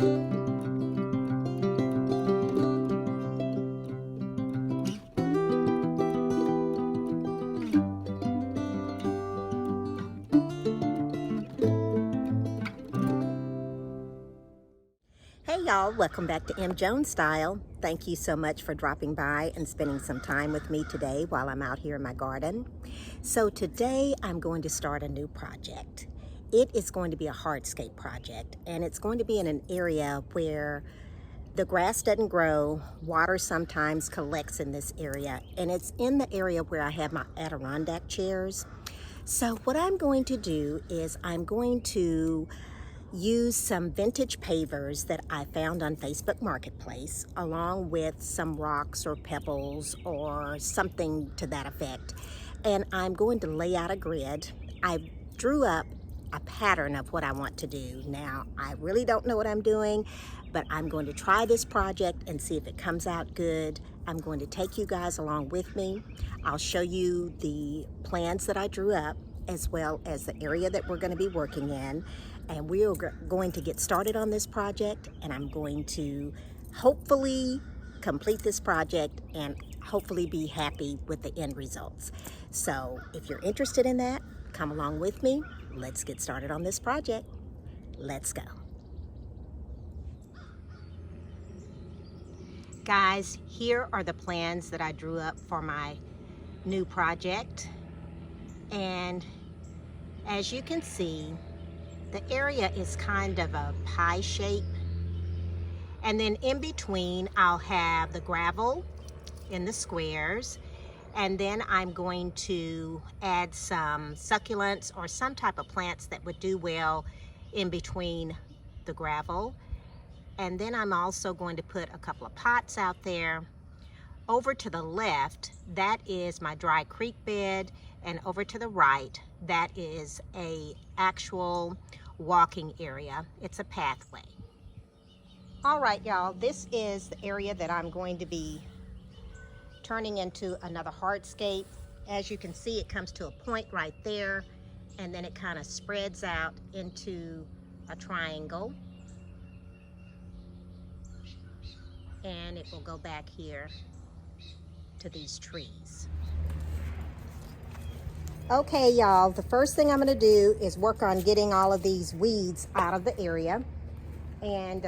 Hey y'all, welcome back to M. Jones Style. Thank you so much for dropping by and spending some time with me today while I'm out here in my garden. So today I'm going to start a new project. It is going to be a hardscape project, and it's going to be in an area where the grass doesn't grow, water sometimes collects in this area, and it's in the area where I have my Adirondack chairs. So what I'm going to do is I'm going to use some vintage pavers that I found on Facebook Marketplace, along with some rocks or pebbles or something to that effect. And I'm going to lay out a grid. I drew up a pattern of what I want to do. Now, I really don't know what I'm doing, but I'm going to try this project and see if it comes out good. I'm going to take you guys along with me. I'll show you the plans that I drew up, as well as the area that we're going to be working in. And we are going to get started on this project, and I'm going to hopefully complete this project and hopefully be happy with the end results. So if you're interested in that, come along with me. Let's get started on this project. Let's go. Guys, here are the plans that I drew up for my new project. And as you can see, the area is kind of a pie shape. And then in between, I'll have the gravel in the squares. And then I'm going to add some succulents or some type of plants that would do well in between the gravel. And then I'm also going to put a couple of pots out there. Over to the left, that is my dry creek bed. And over to the right, that is a actual walking area. It's a pathway. All right, y'all, this is the area that I'm going to be turning into another hardscape. As you can see, it comes to a point right there, and then it kind of spreads out into a triangle. And it will go back here to these trees. Okay, y'all, the first thing I'm going to do is work on getting all of these weeds out of the area. And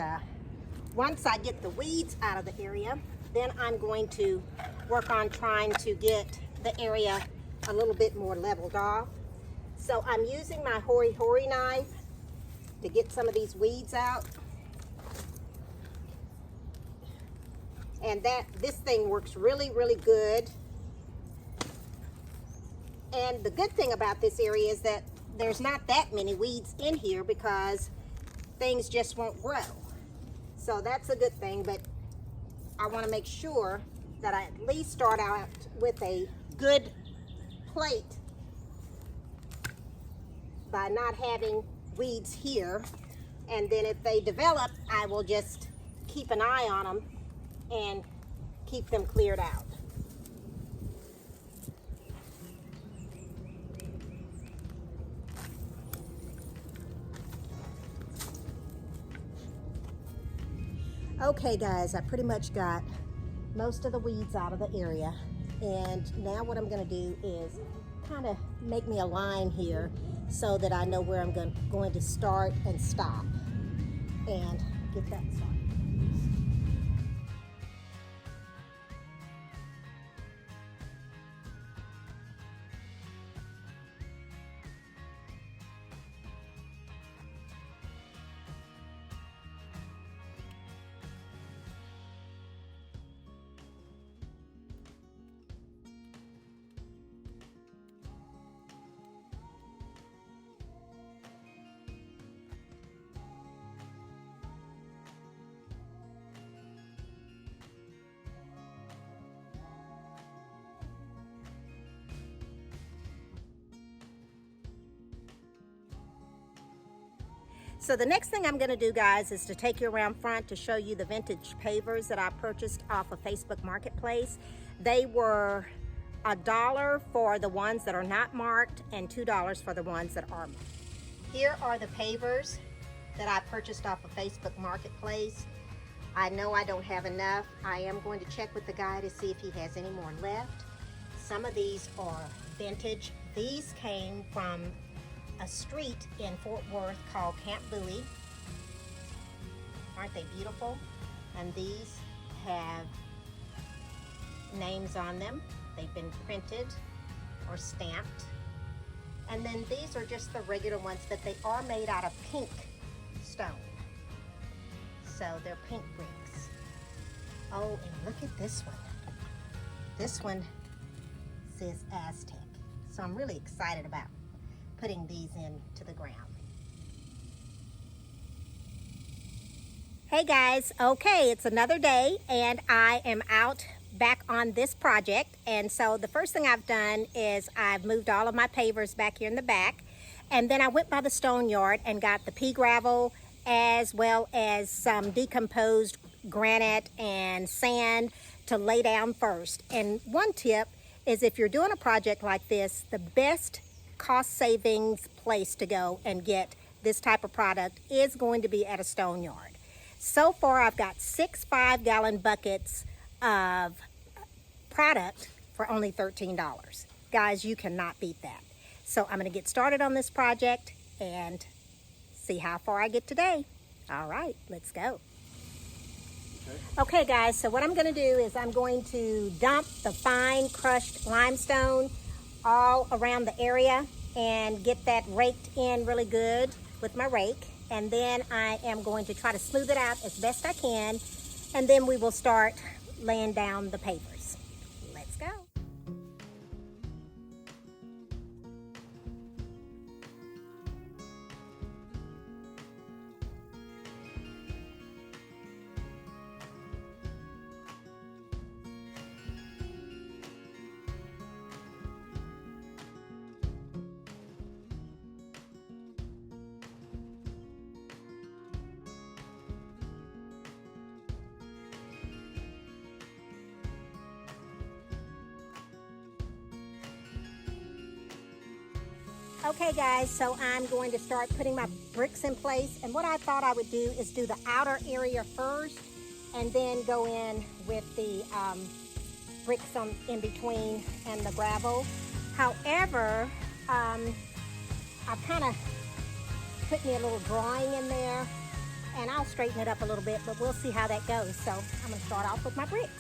once I get the weeds out of the area, then I'm going to work on trying to get the area a little bit more leveled off. So I'm using my hori-hori knife to get some of these weeds out. And this thing works really, really good. And the good thing about this area is that there's not that many weeds in here because things just won't grow. So that's a good thing, but I want to make sure that I at least start out with a good plate by not having weeds here. And then if they develop, I will just keep an eye on them and keep them cleared out. Okay guys, I pretty much got most of the weeds out of the area, and now what I'm going to do is kind of make me a line here so that I know where I'm going to start and stop and get that started. So the next thing I'm going to do, guys, is to take you around front to show you the vintage pavers that I purchased off of Facebook Marketplace. They were $1 for the ones that are not marked and $2 for the ones that are marked. Here are the pavers that I purchased off of Facebook Marketplace. I know I don't have enough. I am going to check with the guy to see if he has any more left. Some of these are vintage. These came from a street in Fort Worth called Camp Bowie. Aren't they beautiful? And these have names on them. They've been printed or stamped. And then these are just the regular ones, that they are made out of pink stone. So they're pink bricks. Oh, and look at this one. This one says Aztec. So I'm really excited about putting these into the ground. Hey guys, okay, it's another day and I am out back on this project. And so the first thing I've done is I've moved all of my pavers back here in the back. And then I went by the stone yard and got the pea gravel as well as some decomposed granite and sand to lay down first. And one tip is, if you're doing a project like this, the best cost savings place to go and get this type of product is going to be at a stone yard. So far I've got 6 5-gallon buckets of product for only $13. Guys, you cannot beat that. So I'm going to get started on this project and see how far I get today. All right, let's go. Okay guys, so what I'm going to do is I'm going to dump the fine crushed limestone all around the area and get that raked in really good with my rake. And then I am going to try to smooth it out as best I can. And then we will start laying down the pavers. Let's go. Okay guys, so I'm going to start putting my bricks in place, and what I thought I would do is do the outer area first and then go in with the bricks in between and the gravel. However, I've kind of put me a little drawing in there, and I'll straighten it up a little bit, but we'll see how that goes. So I'm going to start off with my bricks.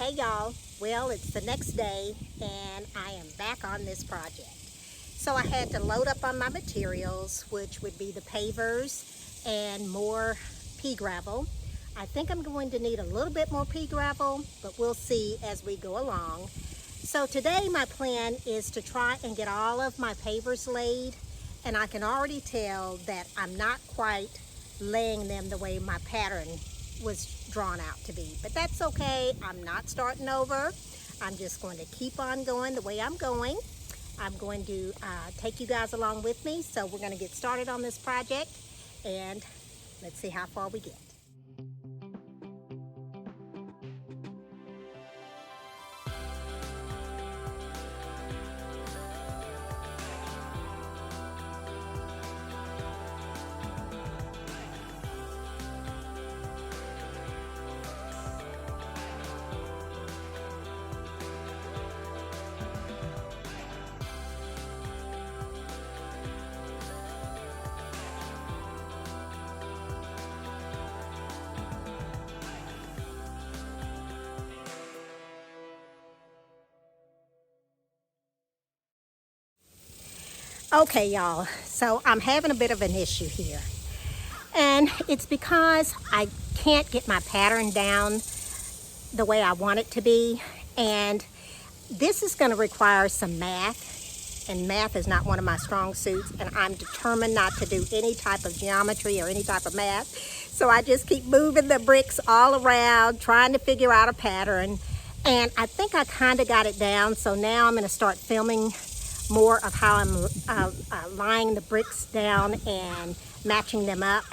Hey y'all, well it's the next day and I am back on this project. So I had to load up on my materials, which would be the pavers and more pea gravel. I think I'm going to need a little bit more pea gravel, but we'll see as we go along. So today my plan is to try and get all of my pavers laid, and I can already tell that I'm not quite laying them the way my pattern was drawn out to be, but that's okay. I'm not starting over. I'm just going to keep on going the way I'm going. I'm going to take you guys along with me, so we're going to get started on this project and let's see how far we get. Okay, y'all, so I'm having a bit of an issue here. And it's because I can't get my pattern down the way I want it to be. And this is going to require some math. And math is not one of my strong suits. And I'm determined not to do any type of geometry or any type of math. So I just keep moving the bricks all around, trying to figure out a pattern. And I think I kind of got it down. So now I'm going to start filming more of how I'm laying the bricks down and matching them up.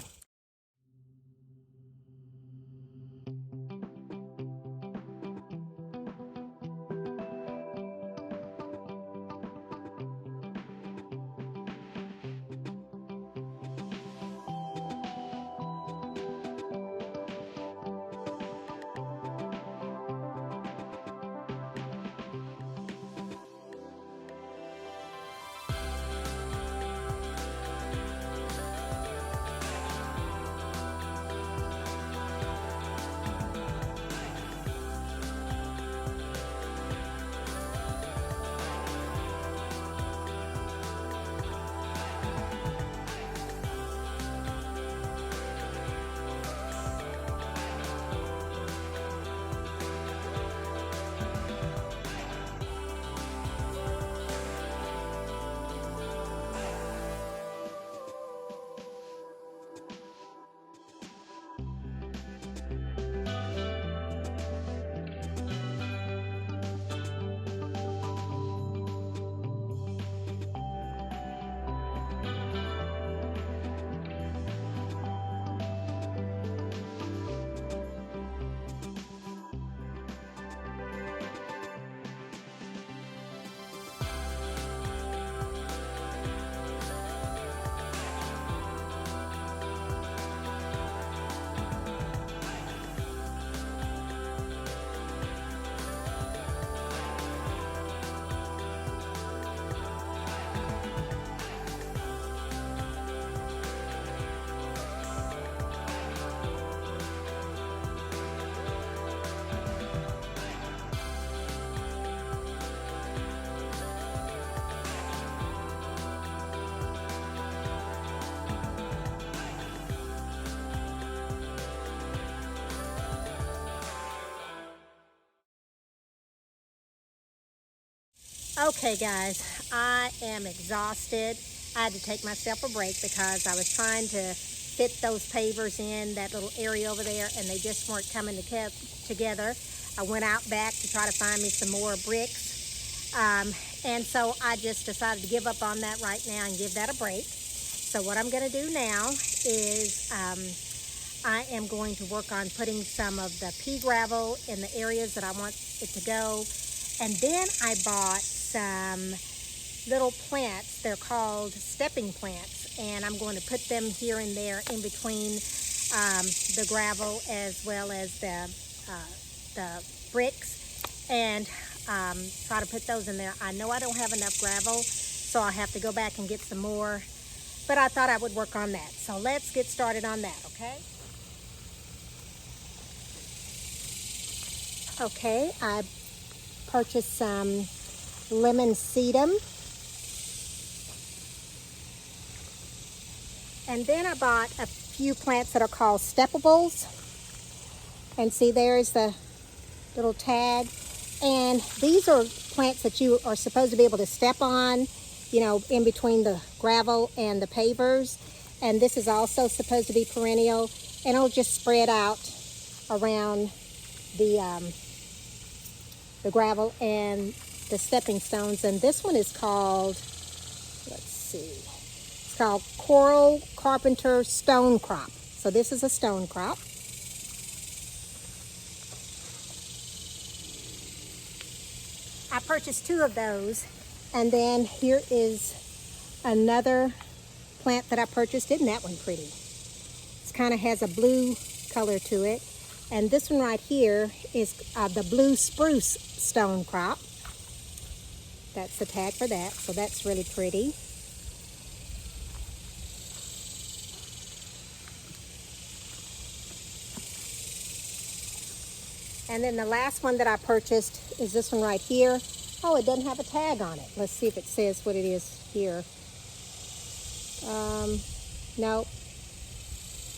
Okay guys, I am exhausted. I had to take myself a break because I was trying to fit those pavers in that little area over there and they just weren't coming together. I went out back to try to find me some more bricks. And so I just decided to give up on that right now and give that a break. So what I'm going to do now is I am going to work on putting some of the pea gravel in the areas that I want it to go. And then I bought some little plants. They're called stepping plants, and I'm going to put them here and there in between the gravel as well as the bricks, and try to put those in there. I know I don't have enough gravel, so I'll have to go back and get some more, but I thought I would work on that. So let's get started on that, okay? Okay, I purchased some lemon sedum. And then I bought a few plants that are called steppables. And see, there's the little tag. And these are plants that you are supposed to be able to step on, you know, in between the gravel and the pavers. And this is also supposed to be perennial, and it'll just spread out around the gravel and the stepping stones. And this one is called, let's see, it's called Coral Carpenter Stone Crop. So this is a stone crop. I purchased 2 of those. And then here is another plant that I purchased. Isn't that one pretty? It kind of has a blue color to it. And this one right here is the blue spruce stone crop. That's the tag for that. So that's really pretty. And then the last one that I purchased is this one right here. Oh, it doesn't have a tag on it. Let's see if it says what it is here. No,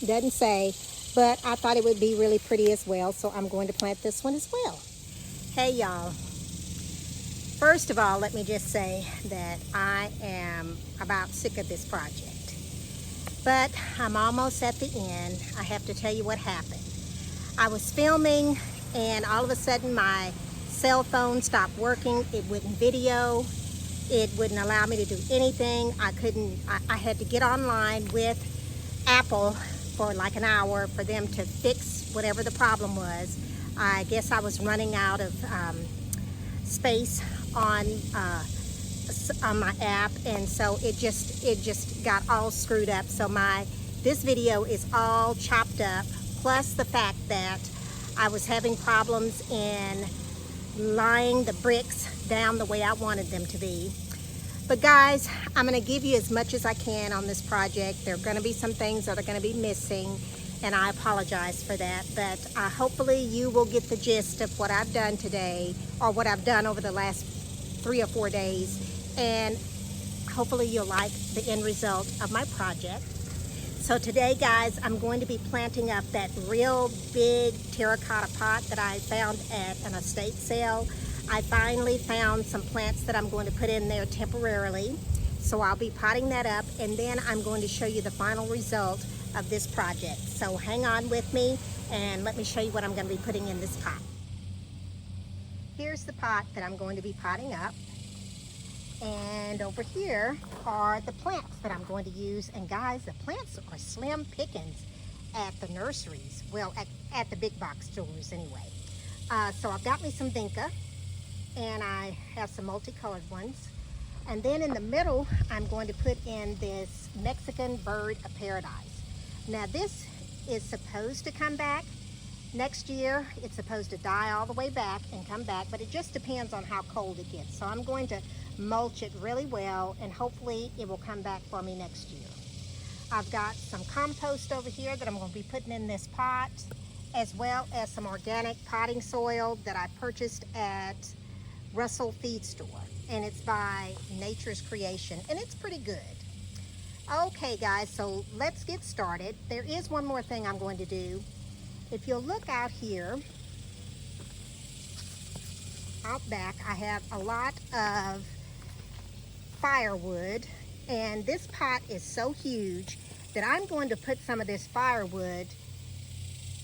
doesn't say, but I thought it would be really pretty as well, so I'm going to plant this one as well. Hey y'all, first of all, let me just say that I am about sick of this project, but I'm almost at the end. I have to tell you what happened. I was filming, and all of a sudden my cell phone stopped working. It wouldn't video. It wouldn't allow me to do anything. I had to get online with Apple for like an hour for them to fix whatever the problem was. I guess I was running out of space on my app, and so it just got all screwed up. So this video is all chopped up, plus the fact that I was having problems in laying the bricks down the way I wanted them to be. But guys, I'm going to give you as much as I can on this project. There are going to be some things that are going to be missing, and I apologize for that. But hopefully you will get the gist of what I've done today, or what I've done over the last 3 or 4 days, and hopefully you'll like the end result of my project. So today, guys, I'm going to be planting up that real big terracotta pot that I found at an estate sale. I finally found some plants that I'm going to put in there temporarily. So I'll be potting that up, and then I'm going to show you the final result of this project. So hang on with me, and let me show you what I'm going to be putting in this pot. Here's the pot that I'm going to be potting up. And over here are the plants that I'm going to use. And guys, the plants are slim pickings at the nurseries. Well, at the big box stores anyway. So I've got me some vinca, and I have some multicolored ones. And then in the middle, I'm going to put in this Mexican bird of paradise. Now this is supposed to come back next year. It's supposed to die all the way back and come back, but it just depends on how cold it gets. So I'm going to mulch it really well, and hopefully it will come back for me next year. I've got some compost over here that I'm going to be putting in this pot, as well as some organic potting soil that I purchased at Russell Feed Store, and it's by Nature's Creation, and it's pretty good. Okay guys, so let's get started. There is one more thing I'm going to do. If you'll look out here, out back, I have a lot of firewood, and this pot is so huge that I'm going to put some of this firewood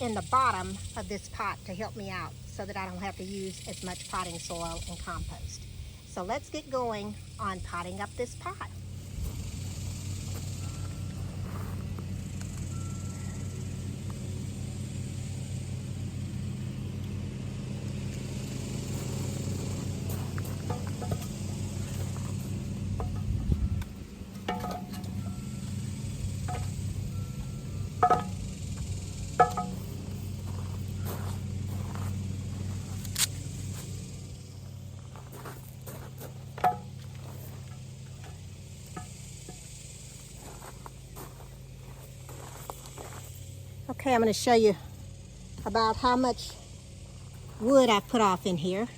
in the bottom of this pot to help me out, so that I don't have to use as much potting soil and compost. So let's get going on potting up this pot. Okay, I'm going to show you about how much wood I put off in here.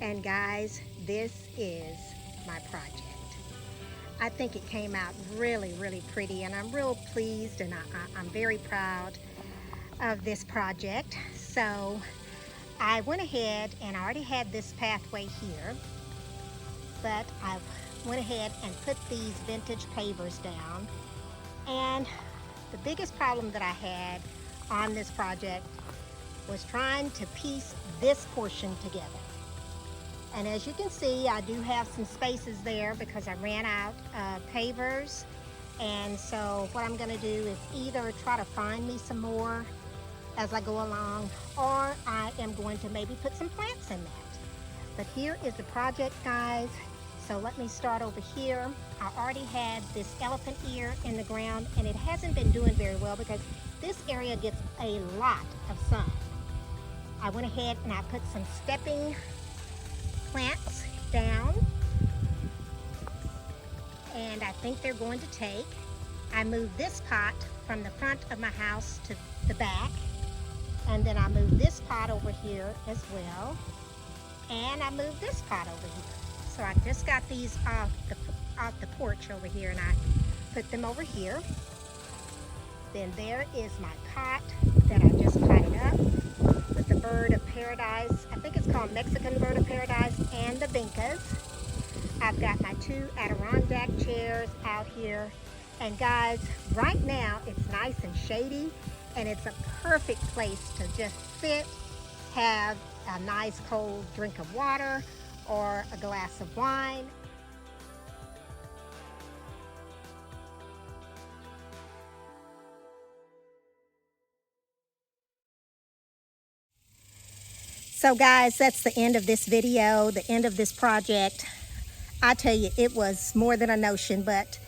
And guys, this is my project. I think it came out really, really pretty, and I'm real pleased, and I'm very proud of this project. So I went ahead, and I already had this pathway here, but I went ahead and put these vintage pavers down. And the biggest problem that I had on this project was trying to piece this portion together. And as you can see, I do have some spaces there because I ran out of pavers. And so what I'm gonna do is either try to find me some more as I go along, or I am going to maybe put some plants in that. But here is the project, guys. So let me start over here. I already had this elephant ear in the ground, and it hasn't been doing very well because this area gets a lot of sun. I went ahead and I put some stepping plants down, and I think they're going to take. I moved this pot from the front of my house to the back, and then I moved this pot over here as well, and I moved this pot over here. So I just got these off the porch over here, and I put them over here. Then there is my pot that I just potted up with the bird of paradise. I think it's called Mexican bird of paradise, and the vincas. I've got my 2 Adirondack chairs out here. And guys, right now it's nice and shady, and it's a perfect place to just sit, have a nice cold drink of water or a glass of wine. So guys, that's the end of this video, the end of this project. I tell you, it was more than a notion, but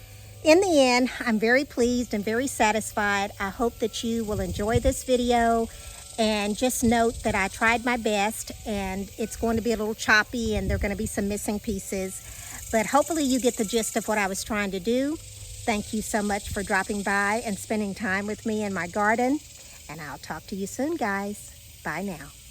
in the end, I'm very pleased and very satisfied. I hope that you will enjoy this video, and just note that I tried my best, and it's going to be a little choppy and there are going to be some missing pieces, but hopefully you get the gist of what I was trying to do. Thank you so much for dropping by and spending time with me in my garden, and I'll talk to you soon, guys. Bye now.